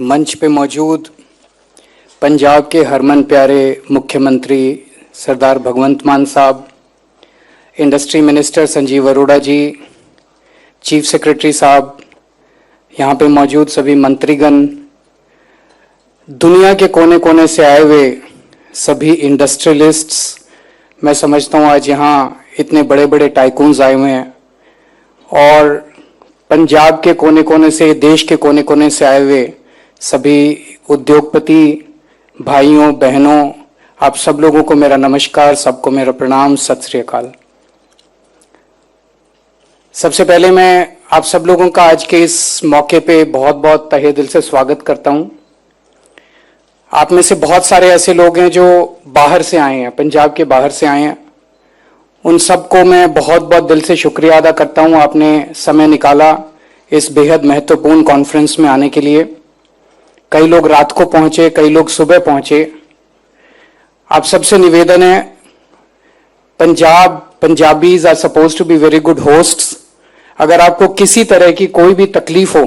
मंच पे मौजूद पंजाब के हरमन प्यारे मुख्यमंत्री सरदार भगवंत मान साहब, इंडस्ट्री मिनिस्टर संजीव अरोड़ा जी, चीफ सेक्रेटरी साहब, यहाँ पे मौजूद सभी मंत्रीगण, दुनिया के कोने कोने से आए हुए सभी इंडस्ट्रियलिस्ट्स, मैं समझता हूँ आज यहाँ इतने बड़े बड़े टाइकून्स आए हुए हैं और पंजाब के कोने कोने से, देश के कोने कोने से आए हुए सभी उद्योगपति भाइयों बहनों, आप सब लोगों को मेरा नमस्कार, सबको मेरा प्रणाम, सत श्री अकाल। सबसे पहले मैं आप सब लोगों का आज के इस मौके पे बहुत बहुत तहे दिल से स्वागत करता हूं। आप में से बहुत सारे ऐसे लोग हैं जो बाहर से आए हैं, पंजाब के बाहर से आए हैं। उन सबको मैं बहुत बहुत दिल से शुक्रिया अदा करता हूं, आपने समय निकाला इस बेहद महत्वपूर्ण कॉन्फ्रेंस में आने के लिए। कई लोग रात को पहुंचे, कई लोग सुबह पहुंचे। आप सबसे निवेदन है, Punjabis are suppose to be very good hosts. अगर आपको किसी तरह की कोई भी तकलीफ हो,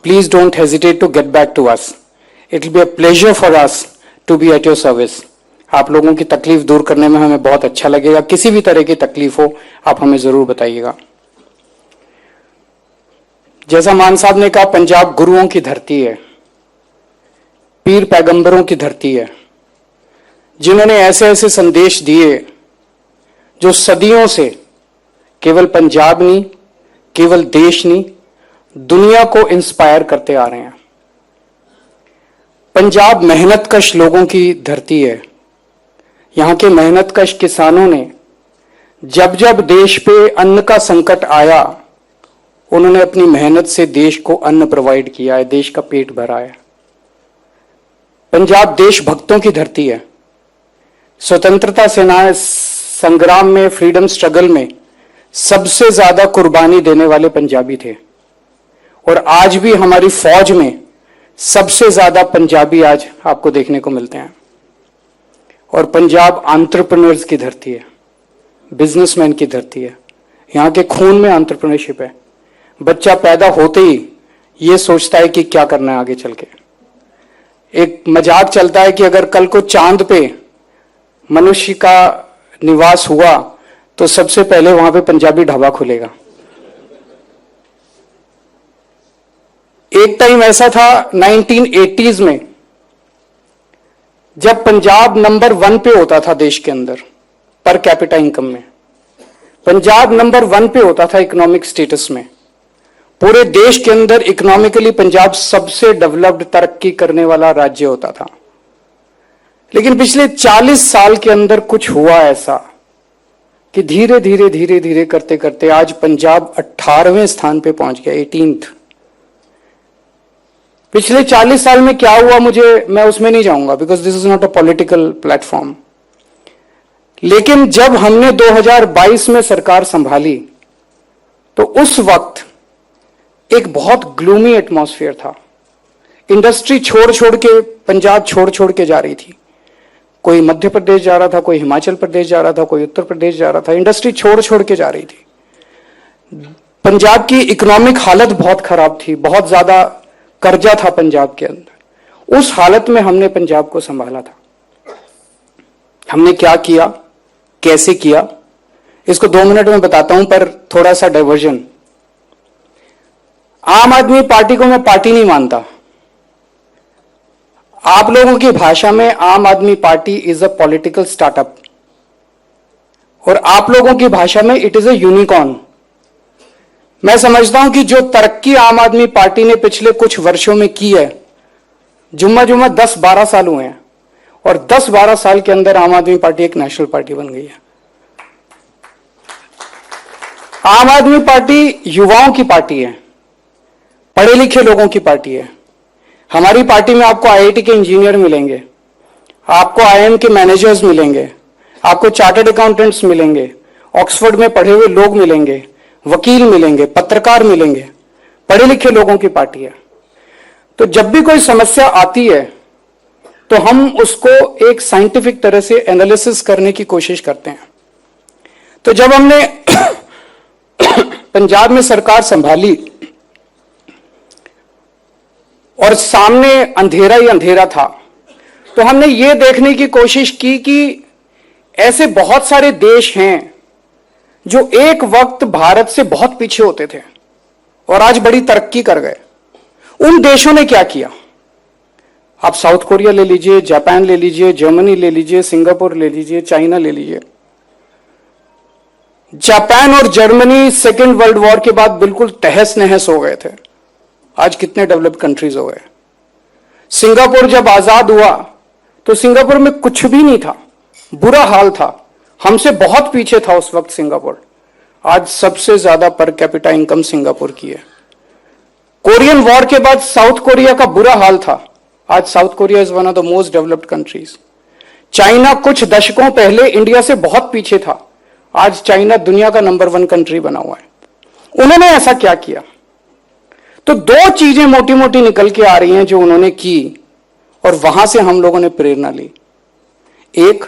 please don't hesitate to get back to us. It will be a pleasure for us to be at your service. आप लोगों की तकलीफ दूर करने में हमें बहुत अच्छा लगेगा। किसी भी तरह की तकलीफ हो, आप हमें जरूर बताइएगा। जैसा मान साहब ने कहा, पंजाब गुरुओं की धरती है, पीर पैगंबरों की धरती है, जिन्होंने ऐसे ऐसे संदेश दिए जो सदियों से केवल पंजाब नहीं, केवल देश नहीं, दुनिया को इंस्पायर करते आ रहे हैं। पंजाब मेहनतकश लोगों की धरती है। यहां के मेहनतकश किसानों ने जब जब देश पे अन्न का संकट आया, उन्होंने अपनी मेहनत से देश को अन्न प्रोवाइड किया है, देश का पेट भरा है। पंजाब देशभक्तों की धरती है। स्वतंत्रता सेना संग्राम में, फ्रीडम स्ट्रगल में सबसे ज्यादा कुर्बानी देने वाले पंजाबी थे और आज भी हमारी फौज में सबसे ज्यादा पंजाबी आज आपको देखने को मिलते हैं। और पंजाब एंटरप्रेन्योर्स की धरती है, बिजनेसमैन की धरती है। यहाँ के खून में एंटरप्रेन्योरशिप है। बच्चा पैदा होते ही ये सोचता है कि क्या करना है आगे चल के। एक मजाक चलता है कि अगर कल को चांद पे मनुष्य का निवास हुआ तो सबसे पहले वहां पे पंजाबी ढाबा खुलेगा। एक टाइम ऐसा था 1980s में, जब पंजाब नंबर 1 पे होता था देश के अंदर पर कैपिटा इनकम में। पंजाब नंबर 1 पे होता था इकोनॉमिक स्टेटस में। पूरे देश के अंदर इकोनॉमिकली पंजाब सबसे डेवलप्ड, तरक्की करने वाला राज्य होता था। लेकिन पिछले 40 साल के अंदर कुछ हुआ ऐसा कि धीरे धीरे धीरे धीरे करते करते आज पंजाब 18वें स्थान पे पहुंच गया, 18th। पिछले 40 साल में क्या हुआ, मैं उसमें नहीं जाऊंगा, because this is not a political platform. लेकिन जब हमने 2022 में सरकार संभाली तो उस वक्त एक बहुत ग्लूमी एटमॉस्फेयर था। इंडस्ट्री छोड़ छोड़ के पंजाब छोड़ के जा रही थी। कोई मध्य प्रदेश जा रहा था, कोई हिमाचल प्रदेश जा रहा था, कोई उत्तर प्रदेश जा रहा था। इंडस्ट्री छोड़ के जा रही थी। पंजाब की इकोनॉमिक हालत बहुत खराब थी, बहुत ज्यादा कर्जा था पंजाब के अंदर। उस हालत में हमने पंजाब को संभाला था। हमने क्या किया, कैसे किया, इसको 2 मिनट में बताता हूं, पर थोड़ा सा डाइवर्जन। आम आदमी पार्टी को मैं पार्टी नहीं मानता। आप लोगों की भाषा में आम आदमी party is a political startup और आप लोगों की भाषा में इट इज अ यूनिकॉर्न। मैं समझता हूं कि जो तरक्की आम आदमी पार्टी ने पिछले कुछ वर्षों में की है, जुम्मा 10-12 साल हुए हैं और 10-12 साल के अंदर आम आदमी पार्टी एक नेशनल पार्टी बन गई है। आम आदमी पार्टी युवाओं की पार्टी है, पढ़े लिखे लोगों की पार्टी है। हमारी पार्टी में आपको आईआईटी के इंजीनियर मिलेंगे, आपको आईआईएम के मैनेजर्स मिलेंगे, आपको चार्टर्ड अकाउंटेंट्स मिलेंगे, ऑक्सफोर्ड में पढ़े हुए लोग मिलेंगे, वकील मिलेंगे, पत्रकार मिलेंगे। पढ़े लिखे लोगों की पार्टी है। तो जब भी कोई समस्या आती है तो हम उसको एक साइंटिफिक तरह से एनालिसिस करने की कोशिश करते हैं। तो जब हमने पंजाब में सरकार संभाली और सामने अंधेरा ही अंधेरा था, तो हमने ये देखने की कोशिश की कि ऐसे बहुत सारे देश हैं जो एक वक्त भारत से बहुत पीछे होते थे और आज बड़ी तरक्की कर गए। उन देशों ने क्या किया? आप साउथ कोरिया ले लीजिए, जापान ले लीजिए, जर्मनी ले लीजिए, सिंगापुर ले लीजिए, चाइना ले लीजिए। जापान और जर्मनी सेकेंड वर्ल्ड वॉर के बाद बिल्कुल तहस नहस हो गए थे, आज कितने डेवलप्ड कंट्रीज हो गए। सिंगापुर जब आजाद हुआ तो सिंगापुर में कुछ भी नहीं था, बुरा हाल था, हमसे बहुत पीछे था उस वक्त सिंगापुर। आज सबसे ज्यादा पर कैपिटा इनकम सिंगापुर की है। कोरियन वॉर के बाद साउथ कोरिया का बुरा हाल था, आज south Korea is one of the most developed countries. China कुछ दशकों पहले इंडिया से बहुत पीछे था, आज चाइना दुनिया का नंबर 1 कंट्री बना हुआ है। उन्होंने ऐसा क्या किया? तो दो चीजें मोटी मोटी निकल के आ रही हैं जो उन्होंने की और वहां से हम लोगों ने प्रेरणा ली। एक,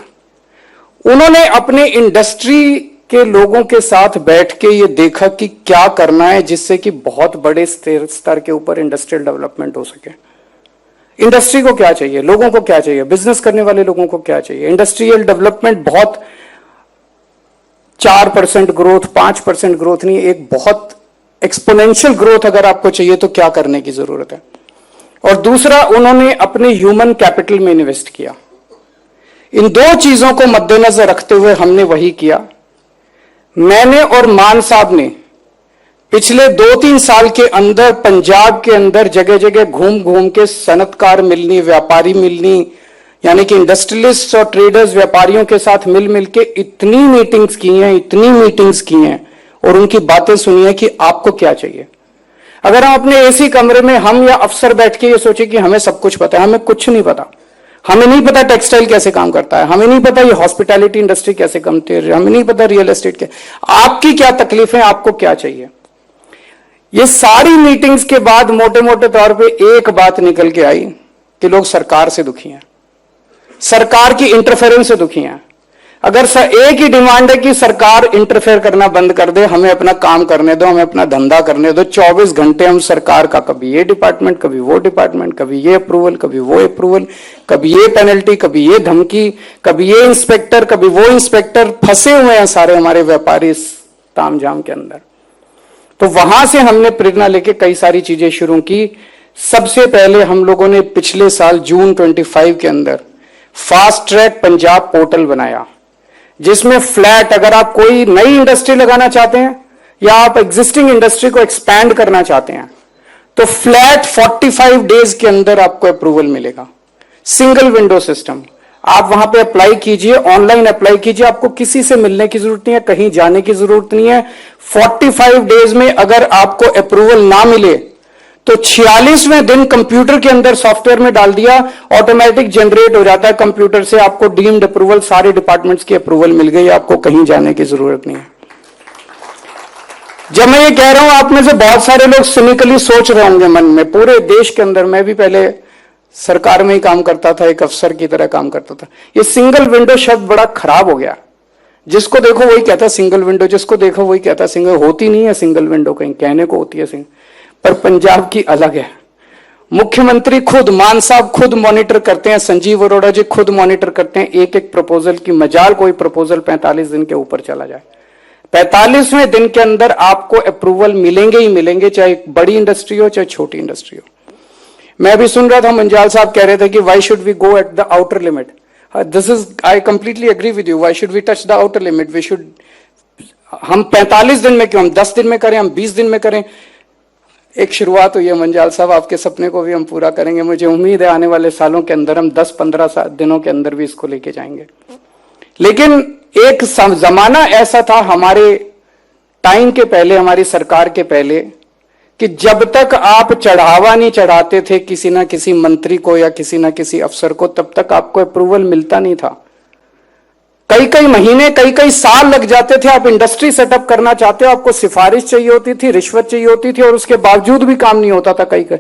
उन्होंने अपने इंडस्ट्री के लोगों के साथ बैठ के ये देखा कि क्या करना है जिससे कि बहुत बड़े स्तर के ऊपर इंडस्ट्रियल डेवलपमेंट हो सके। इंडस्ट्री को क्या चाहिए, लोगों को क्या चाहिए, बिजनेस करने वाले लोगों को क्या चाहिए। इंडस्ट्रियल डेवलपमेंट बहुत 4% ग्रोथ, 5% ग्रोथ नहीं, एक बहुत एक्सपोनेंशियल ग्रोथ अगर आपको चाहिए तो क्या करने की जरूरत है। और दूसरा, उन्होंने अपने ह्यूमन कैपिटल में इन्वेस्ट किया। इन दो चीजों को मद्देनजर रखते हुए हमने वही किया। मैंने और मान साहब ने पिछले 2-3 साल के अंदर पंजाब के अंदर जगह जगह घूम घूम के सनतकार मिलनी, व्यापारी मिलनी, यानी कि इंडस्ट्रियलिस्ट और ट्रेडर्स व्यापारियों के साथ मिल मिल के इतनी मीटिंग्स की हैं, इतनी मीटिंग्स की हैं और उनकी बातें सुनी है कि आपको क्या चाहिए। अगर हम अपने एसी कमरे में हम या अफसर बैठ के ये सोचे कि हमें सब कुछ पता है, हमें कुछ नहीं पता। हमें नहीं पता टेक्सटाइल कैसे काम करता है, हमें नहीं पता ये हॉस्पिटैलिटी इंडस्ट्री कैसे काम करती है, हमें नहीं पता रियल एस्टेट क्या। आपकी क्या तकलीफ है, आपको क्या चाहिए। ये सारी मीटिंग्स के बाद मोटे मोटे तौर पे एक बात निकल के आई कि लोग सरकार से दुखी हैं, सरकार की इंटरफेरेंस से दुखी हैं। अगर एक ही डिमांड है कि सरकार इंटरफेयर करना बंद कर दे, हमें अपना काम करने दो, हमें अपना धंधा करने दो। 24 घंटे हम सरकार का कभी ये डिपार्टमेंट, कभी वो डिपार्टमेंट, कभी ये अप्रूवल, कभी वो अप्रूवल, कभी ये पेनल्टी, कभी ये धमकी, कभी ये इंस्पेक्टर, कभी वो इंस्पेक्टर, फंसे हुए हैं सारे हमारे व्यापारी इस तामझाम के अंदर। तो वहां से हमने प्रेरणा लेके कई सारी चीजें शुरू की। सबसे पहले हम लोगों ने पिछले साल जून 25 के अंदर फास्ट ट्रैक पंजाब पोर्टल बनाया, जिसमें फ्लैट, अगर आप कोई नई इंडस्ट्री लगाना चाहते हैं या आप एग्जिस्टिंग इंडस्ट्री को एक्सपैंड करना चाहते हैं तो फ्लैट 45 डेज के अंदर आपको अप्रूवल मिलेगा। सिंगल विंडो सिस्टम, आप वहां पे अप्लाई कीजिए, ऑनलाइन अप्लाई कीजिए, आपको किसी से मिलने की जरूरत नहीं है, कहीं जाने की जरूरत नहीं है। 45 डेज में अगर आपको अप्रूवल ना मिले तो 46वें दिन कंप्यूटर के अंदर सॉफ्टवेयर में डाल दिया, ऑटोमेटिक जनरेट हो जाता है कंप्यूटर से, आपको डीम्ड अप्रूवल, सारे डिपार्टमेंट्स की अप्रूवल मिल गई, आपको कहीं जाने की जरूरत नहीं है। जब मैं ये कह रहा हूं, आप में से बहुत सारे लोग सिनिकली सोच रहे होंगे मन में, पूरे देश के अंदर, मैं भी पहले सरकार में ही काम करता था, एक अफसर की तरह काम करता था। ये सिंगल विंडो शब्द बड़ा खराब हो गया, जिसको देखो वही कहता सिंगल विंडो, जिसको देखो वही कहता सिंगल। होती नहीं है सिंगल विंडो, कहीं कहने को होती है सिंगल, पर पंजाब की अलग है। मुख्यमंत्री खुद, मान साहब खुद मॉनिटर करते हैं, संजीव अरोड़ा जी खुद मॉनिटर करते हैं एक एक प्रपोजल की। मजाल कोई प्रपोजल 45 दिन के ऊपर चला जाए, 45वें दिन के अंदर आपको अप्रूवल मिलेंगे ही मिलेंगे, चाहे बड़ी इंडस्ट्री हो चाहे छोटी इंडस्ट्री हो। मैं भी सुन रहा था, मंजाल साहब कह रहे थे कि why should we go at the outer limit. This is, I completely agree with you, why should we touch the outer limit. We should, हम 45 दिन में क्यों, हम 10 दिन में करें, हम 20 दिन में करें। एक शुरुआत हुई है मंजाल साहब, आपके सपने को भी हम पूरा करेंगे। मुझे उम्मीद है आने वाले सालों के अंदर हम 10-15 दिनों के अंदर भी इसको लेके जाएंगे। लेकिन एक जमाना ऐसा था हमारे टाइम के पहले, हमारी सरकार के पहले, कि जब तक आप चढ़ावा नहीं चढ़ाते थे किसी ना किसी मंत्री को या किसी ना किसी अफसर को, तब तक आपको अप्रूवल मिलता नहीं था। कई कई महीने, कई कई साल लग जाते थे। आप इंडस्ट्री सेटअप करना चाहते हो, आपको सिफारिश चाहिए होती थी, रिश्वत चाहिए होती थी और उसके बावजूद भी काम नहीं होता था कई कई।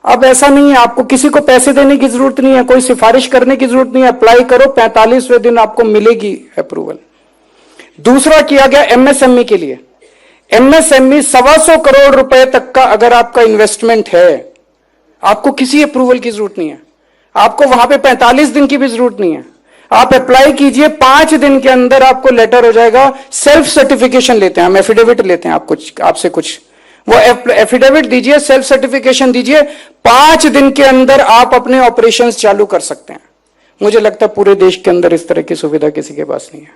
अब ऐसा नहीं है, आपको किसी को पैसे देने की जरूरत नहीं है, कोई सिफारिश करने की जरूरत नहीं है, अप्लाई करो, 45वें दिन आपको मिलेगी अप्रूवल। दूसरा किया गया एमएसएमई के लिए। एमएसएमई 125 करोड़ रुपए तक का अगर आपका इन्वेस्टमेंट है, आपको किसी अप्रूवल की जरूरत नहीं है, आपको वहां पे 45 दिन की भी जरूरत नहीं है। आप अप्लाई कीजिए, 5 दिन के अंदर आपको लेटर हो जाएगा। सेल्फ सर्टिफिकेशन लेते हैं हम, एफिडेविट लेते हैं आपसे कुछ, वो एफिडेविट दीजिए, सेल्फ सर्टिफिकेशन दीजिए, 5 दिन के अंदर आप अपने ऑपरेशंस चालू कर सकते हैं। मुझे लगता है पूरे देश के अंदर इस तरह की सुविधा किसी के पास नहीं है।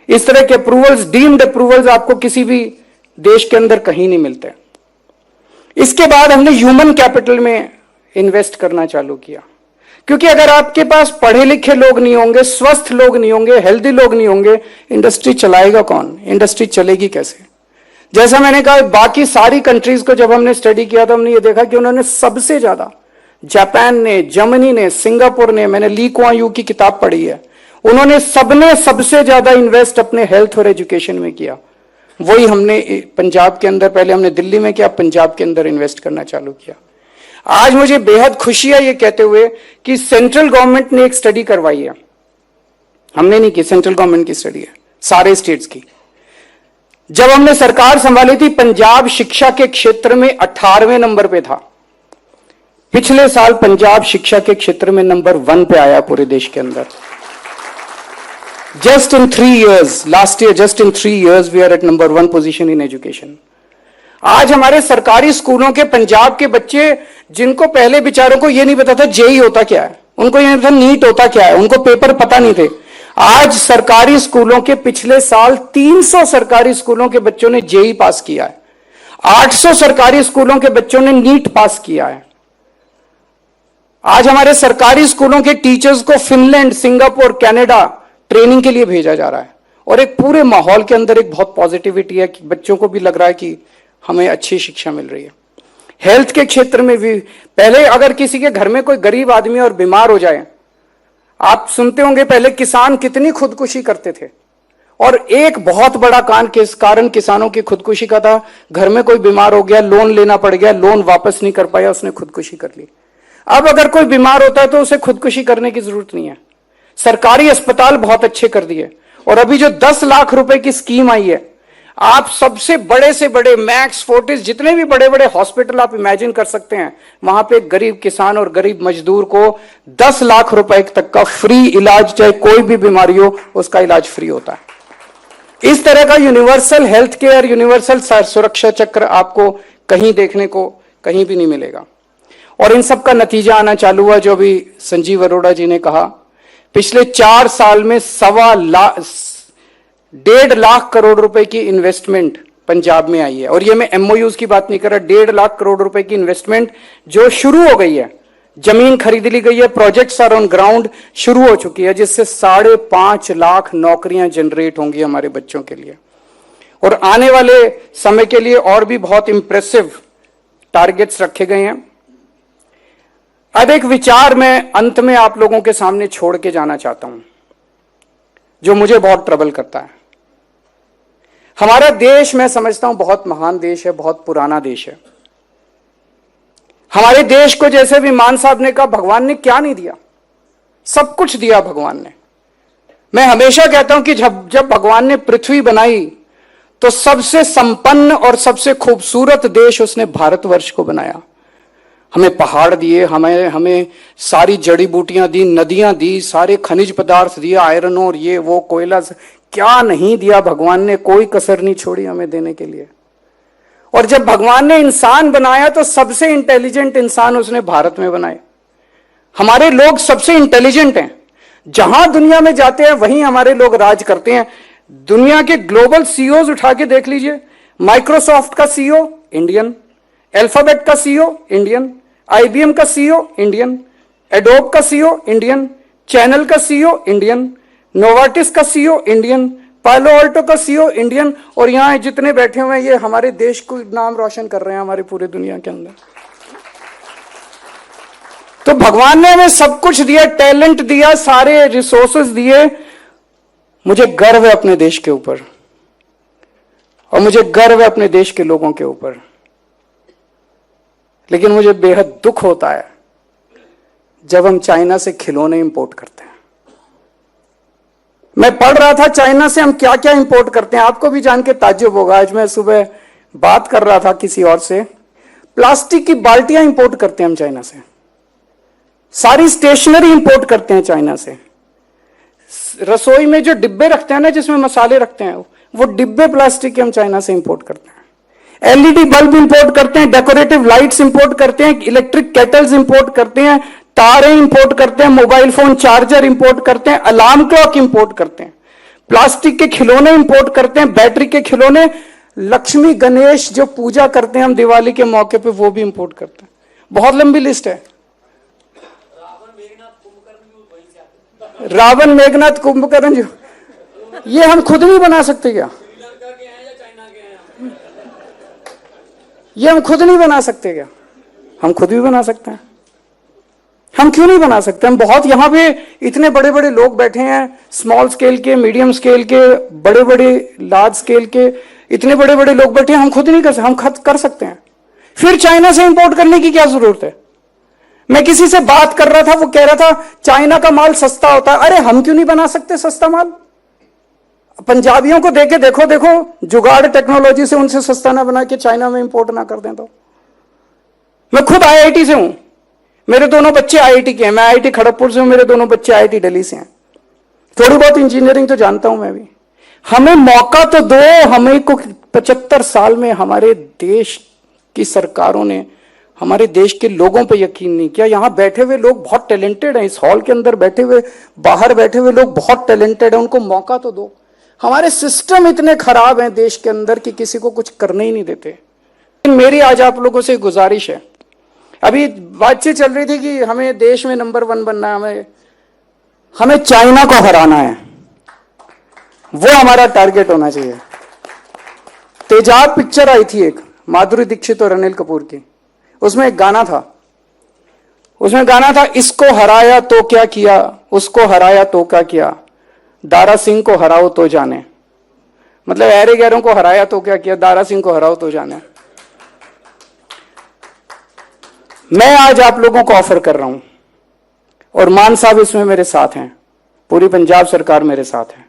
इस तरह के अप्रूवल्स, डीम्ड अप्रूवल्स आपको किसी भी देश के अंदर कहीं नहीं मिलते। इसके बाद हमने ह्यूमन कैपिटल में इन्वेस्ट करना चालू किया, क्योंकि अगर आपके पास पढ़े लिखे लोग नहीं होंगे, स्वस्थ लोग नहीं होंगे, हेल्दी लोग नहीं होंगे, इंडस्ट्री चलाएगा कौन? इंडस्ट्री चलेगी कैसे? जैसा मैंने कहा, बाकी सारी कंट्रीज को जब हमने स्टडी किया तो हमने ये देखा कि उन्होंने सबसे ज्यादा, जापान ने, जर्मनी ने, सिंगापुर ने, मैंने ली कुआं यू की किताब पढ़ी है, उन्होंने सबने सबसे ज्यादा इन्वेस्ट अपने हेल्थ और एजुकेशन में किया। वही हमने पंजाब के अंदर, पहले हमने दिल्ली में किया, पंजाब के अंदर इन्वेस्ट करना चालू किया। आज मुझे बेहद खुशी है ये कहते हुए कि सेंट्रल गवर्नमेंट ने एक स्टडी करवाई है, हमने नहीं की, सेंट्रल गवर्नमेंट की स्टडी है, सारे स्टेट्स की। जब हमने सरकार संभाली थी, पंजाब शिक्षा के क्षेत्र में 18वें नंबर पे था। पिछले साल पंजाब शिक्षा के क्षेत्र में नंबर 1 पे आया पूरे देश के अंदर। Just in 3 years, last year, just in 3 years, we are at number 1 position in education. आज हमारे सरकारी स्कूलों के पंजाब के बच्चे, जिनको पहले बेचारों को ये नहीं पता था जेई होता क्या है, उनको ये नहीं पता नीट होता क्या है, उनको पेपर पता नहीं थे, आज सरकारी स्कूलों के पिछले साल 300 सरकारी स्कूलों के बच्चों ने जेई पास किया है, 800 सरकारी स्कूलों के बच्चों ने नीट पास किया है। आज हमारे सरकारी स्कूलों के टीचर्स को फिनलैंड, सिंगापुर, कनाडा ट्रेनिंग के लिए भेजा जा रहा है, और एक पूरे माहौल के अंदर एक बहुत पॉजिटिविटी है कि बच्चों को भी लग रहा है कि हमें अच्छी शिक्षा मिल रही है। हेल्थ के क्षेत्र में भी, पहले अगर किसी के घर में कोई गरीब आदमी और बीमार हो जाए, आप सुनते होंगे पहले किसान कितनी खुदकुशी करते थे, और एक बहुत बड़ा कारण किसानों की खुदकुशी का था, घर में कोई बीमार हो गया, लोन लेना पड़ गया, लोन वापस नहीं कर पाया, उसने खुदकुशी कर ली। अब अगर कोई बीमार होता है तो उसे खुदकुशी करने की जरूरत नहीं है। सरकारी अस्पताल बहुत अच्छे कर दिए, और अभी जो 10 लाख रुपए की स्कीम आई है, आप सबसे बड़े से बड़े मैक्स, फोर्टिस, जितने भी बड़े बड़े हॉस्पिटल आप इमेजिन कर सकते हैं, वहां पे गरीब किसान और गरीब मजदूर को 10 लाख रुपए तक का फ्री इलाज, चाहे कोई भी बीमारी हो उसका इलाज फ्री होता है। इस तरह का यूनिवर्सल हेल्थ केयर, यूनिवर्सल सुरक्षा चक्र आपको कहीं देखने को कहीं भी नहीं मिलेगा। और इन सब का नतीजा आना चालू हुआ, जो अभी संजीव अरोड़ा जी ने कहा, पिछले 4 साल में 1.5 लाख करोड़ रुपए की इन्वेस्टमेंट पंजाब में आई है। और ये मैं एमओयूज की बात नहीं कर रहा, 1.5 लाख करोड़ रुपए की इन्वेस्टमेंट जो शुरू हो गई है, जमीन खरीद ली गई है, प्रोजेक्ट्स आर ऑन ग्राउंड शुरू हो चुकी है, जिससे 5.5 लाख नौकरियां जनरेट होंगी हमारे बच्चों के लिए। और आने वाले समय के लिए और भी बहुत इंप्रेसिव टारगेट्स रखे गए हैं। अब एक विचार मैं अंत में आप लोगों के सामने छोड़ के जाना चाहता हूं, जो मुझे बहुत ट्रबल करता है। हमारा देश, मैं समझता हूं, बहुत महान देश है, बहुत पुराना देश है। हमारे देश को, जैसे भी मान साहब ने कहा, भगवान ने क्या नहीं दिया, सब कुछ दिया भगवान ने। मैं हमेशा कहता हूं कि जब भगवान ने पृथ्वी बनाई तो सबसे संपन्न और सबसे खूबसूरत देश उसने भारतवर्ष को बनाया। हमें पहाड़ दिए, हमें सारी जड़ी बूटियां दी, नदियां दी, सारे खनिज पदार्थ दिए, आयरन और ये वो कोयला, क्या नहीं दिया भगवान ने, कोई कसर नहीं छोड़ी हमें देने के लिए। और जब भगवान ने इंसान बनाया तो सबसे इंटेलिजेंट इंसान उसने भारत में बनाए। हमारे लोग सबसे इंटेलिजेंट हैं, जहां दुनिया में जाते हैं वहीं हमारे लोग राज करते हैं। दुनिया के ग्लोबल सीईओज उठा के देख लीजिए, माइक्रोसॉफ्ट का सीईओ इंडियन, अल्फाबेट का सीईओ इंडियन, आईबीएम का सीईओ इंडियन, एडोब का सीईओ इंडियन, चैनल का सीईओ इंडियन, नोवार्टिस का सीईओ इंडियन, पालो अल्टो का सीईओ इंडियन, और यहां जितने बैठे हुए हैं ये हमारे देश को नाम रोशन कर रहे हैं हमारे पूरे दुनिया के अंदर। तो भगवान ने हमें सब कुछ दिया, टैलेंट दिया, सारे रिसोर्सेज दिए। मुझे गर्व है अपने देश के ऊपर, और मुझे गर्व है अपने देश के लोगों के ऊपर, लेकिन मुझे बेहद दुख होता है जब हम चाइना से खिलौने इंपोर्ट करते हैं। मैं पढ़ रहा था चाइना से हम क्या क्या इंपोर्ट करते हैं, आपको भी जान के ताज्जुब होगा। आज मैं सुबह बात कर रहा था किसी और से, प्लास्टिक की बाल्टियां इंपोर्ट करते हैं हम चाइना से, सारी स्टेशनरी इंपोर्ट करते हैं चाइना से, रसोई में जो डिब्बे रखते हैं ना जिसमें मसाले रखते हैं वो डिब्बे प्लास्टिक के हम चाइना से इंपोर्ट करते हैं। एलईडी बल्ब इंपोर्ट करते हैं, डेकोरेटिव लाइट्स इंपोर्ट करते हैं, इलेक्ट्रिक केटल्स इंपोर्ट करते हैं, तारें इंपोर्ट करते हैं, मोबाइल फोन चार्जर इंपोर्ट करते हैं, अलार्म क्लॉक इंपोर्ट करते हैं, प्लास्टिक के खिलौने इंपोर्ट करते हैं, बैटरी के खिलौने, लक्ष्मी गणेश जो पूजा करते हैं हम दिवाली के मौके पे वो भी इंपोर्ट करते हैं। बहुत लंबी लिस्ट है। रावण मेघनाथ कुंभकर्ण जो ये हम खुद नहीं बना सकते क्या? ये हम खुद नहीं बना सकते क्या? हम खुद भी बना सकते हैं। हम क्यों नहीं बना सकते? हम बहुत यहां पे इतने बड़े बड़े लोग बैठे हैं, स्मॉल स्केल के, मीडियम स्केल के, बड़े बड़े लार्ज स्केल के, इतने बड़े बड़े लोग बैठे हैं, हम खुद नहीं कर सकते? हम खुद कर सकते हैं। फिर चाइना से इंपोर्ट करने की क्या जरूरत है? मैं किसी से बात कर रहा था, वो कह रहा था चाइना का माल सस्ता होता है। अरे हम क्यों नहीं बना सकते सस्ता माल? पंजाबियों को देके देखो, देखो जुगाड़ टेक्नोलॉजी से उनसे सस्ता ना बना के चाइना में इंपोर्ट ना कर दें तो। मैं खुद आईआईटी से हूं, मेरे दोनों बच्चे आईआईटी के हैं। मैं आईआईटी खड़गपुर से हूं, मेरे दोनों बच्चे आईआईटी दिल्ली से हैं। थोड़ी बहुत इंजीनियरिंग तो जानता हूं मैं भी। हमें मौका तो दो। हमें को 75 साल में हमारे देश की सरकारों ने हमारे देश के लोगों पर यकीन नहीं किया। यहां बैठे हुए लोग बहुत टैलेंटेड हैं, इस हॉल के अंदर बैठे हुए, बाहर बैठे हुए लोग बहुत टैलेंटेड हैं, उनको मौका तो दो। हमारे सिस्टम इतने खराब हैं देश के अंदर कि किसी को कुछ करने ही नहीं देते। मेरी आज आप लोगों से गुजारिश है, अभी बातचीत चल रही थी कि हमें देश में नंबर 1 बनना है, हमें चाइना को हराना है, वो हमारा टारगेट होना चाहिए। तेजाब पिक्चर आई थी एक, माधुरी दीक्षित और अनिल कपूर की, उसमें एक गाना था, इसको हराया तो क्या किया, उसको हराया तो क्या किया, दारा सिंह को हराओ तो जाने। मतलब ऐरे गैरों को हराया तो क्या किया, दारा सिंह को हराओ तो जाने। मैं आज आप लोगों को ऑफर कर रहा हूं, और मान साहब इसमें मेरे साथ हैं, पूरी पंजाब सरकार मेरे साथ है।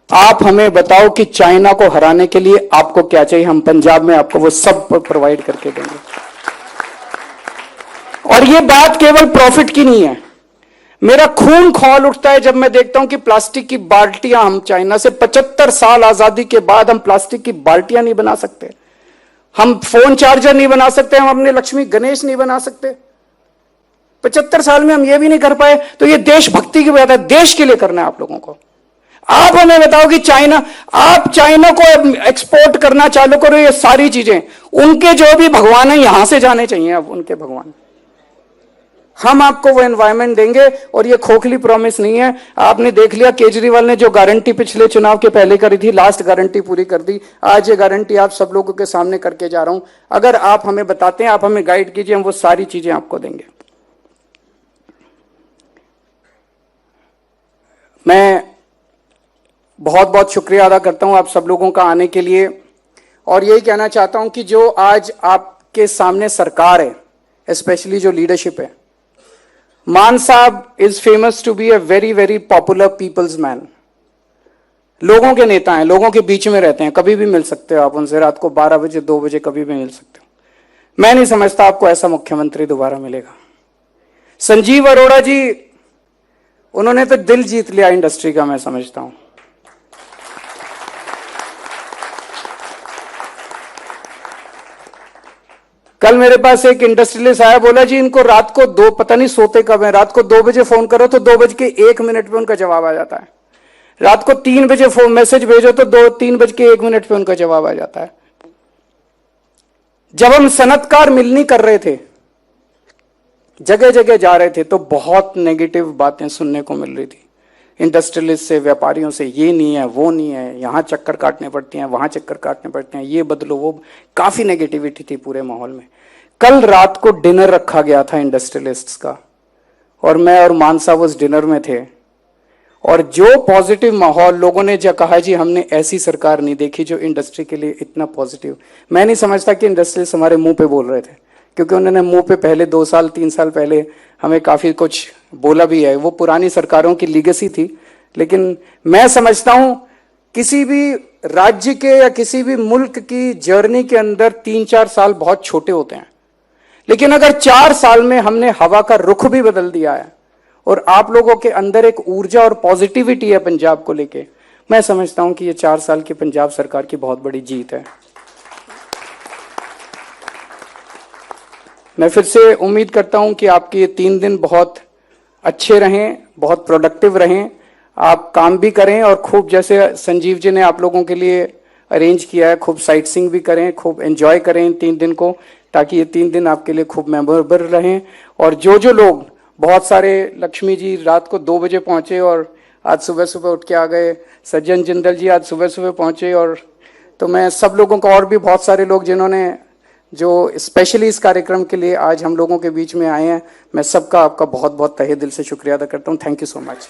आप हमें बताओ कि चाइना को हराने के लिए आपको क्या चाहिए, हम पंजाब में आपको वो सब प्रोवाइड करके देंगे। और ये बात केवल प्रॉफिट की नहीं है। मेरा खून खौल उठता है जब मैं देखता हूं कि प्लास्टिक की बाल्टियां हम चाइना से 75 साल आजादी के बाद हम प्लास्टिक की बाल्टियां नहीं बना सकते, हम फोन चार्जर नहीं बना सकते, हम अपने लक्ष्मी गणेश नहीं बना सकते। 75 साल में हम ये भी नहीं कर पाए, तो ये देशभक्ति की बात है, देश के लिए करना है आप लोगों को। आप हमें बताओ कि आप चाइना को एक्सपोर्ट करना चालू करो, ये सारी चीजें, उनके जो भी भगवान है यहां से जाने चाहिए, अब उनके भगवान। हम आपको वो एनवायरनमेंट देंगे, और ये खोखली प्रॉमिस नहीं है। आपने देख लिया केजरीवाल ने जो गारंटी पिछले चुनाव के पहले करी थी, लास्ट गारंटी पूरी कर दी। आज ये गारंटी आप सब लोगों के सामने करके जा रहा हूं। अगर आप हमें बताते हैं, आप हमें गाइड कीजिए, हम वो सारी चीजें आपको देंगे। मैं बहुत बहुत शुक्रिया अदा करता हूं आप सब लोगों का आने के लिए, और यही कहना चाहता हूं कि जो आज आपके सामने सरकार है, स्पेशली जो लीडरशिप है, मान साहब is famous to be a very very popular people's man. लोगों के नेता हैं, लोगों के बीच में रहते हैं, कभी भी मिल सकते हो आप उनसे, रात को 12 बजे 2 बजे कभी भी मिल सकते हो। मैं नहीं समझता आपको ऐसा मुख्यमंत्री दोबारा मिलेगा। संजीव अरोड़ा जी, उन्होंने तो दिल जीत लिया इंडस्ट्री का, मैं समझता हूं। कल मेरे पास एक इंडस्ट्रियलिस्ट आया, बोला जी इनको रात को 2, पता नहीं सोते कब है, रात को 2 बजे फोन करो तो 2:01 पे उनका जवाब आ जाता है। रात को 3 बजे फोन मैसेज भेजो तो 3:01 पे उनका जवाब आ जाता है। जब हम सनतकार मिलनी कर रहे थे, जगह जगह जा रहे थे, तो बहुत नेगेटिव बातें सुनने को मिल रही थी इंडस्ट्रियलिस्ट से, व्यापारियों से। ये नहीं है, वो नहीं है, यहां चक्कर काटने पड़ते हैं, वहां चक्कर काटने पड़ते हैं, ये बदलो वो, काफी नेगेटिविटी थी पूरे माहौल में। कल रात को डिनर रखा गया था इंडस्ट्रियलिस्ट्स का, और मैं और मान साहब उस डिनर में थे, और जो पॉजिटिव माहौल, लोगों ने जो कहा जी हमने ऐसी सरकार नहीं देखी जो इंडस्ट्री के लिए इतना पॉजिटिव। मैं नहीं समझता कि इंडस्ट्रियलिस्ट हमारे मुंह पे बोल रहे थे, क्योंकि उन्होंने मुंह पे पहले 2 साल 3 साल पहले हमें काफी कुछ बोला भी है। वो पुरानी सरकारों की लीगेसी थी, लेकिन मैं समझता हूं किसी भी राज्य के या किसी भी मुल्क की जर्नी के अंदर 3-4 साल बहुत छोटे होते हैं। लेकिन अगर 4 साल में हमने हवा का रुख भी बदल दिया है और आप लोगों के अंदर एक ऊर्जा और पॉजिटिविटी है पंजाब को लेके, मैं समझता हूं कि ये 4 साल की पंजाब सरकार की बहुत बड़ी जीत है। मैं फिर से उम्मीद करता हूं कि आपके ये 3 दिन बहुत अच्छे रहें, बहुत प्रोडक्टिव रहें, आप काम भी करें और खूब, जैसे संजीव जी ने आप लोगों के लिए अरेंज किया है, खूब साइट सीइंग भी करें, खूब एंजॉय करें इन 3 दिन को, ताकि ये 3 दिन आपके लिए खूब मेमोरेबल रहें। और जो लोग, बहुत सारे, लक्ष्मी जी रात को 2 बजे पहुंचे और आज सुबह सुबह उठ के आ गए, सज्जन जिंदल जी आज सुबह सुबह पहुंचे, और तो मैं सब लोगों को, और भी बहुत सारे लोग जिन्होंने, जो स्पेशली इस कार्यक्रम के लिए आज हम लोगों के बीच में आए हैं, मैं सबका, आपका बहुत बहुत तहे दिल से शुक्रिया अदा करता हूं। Thank you so much.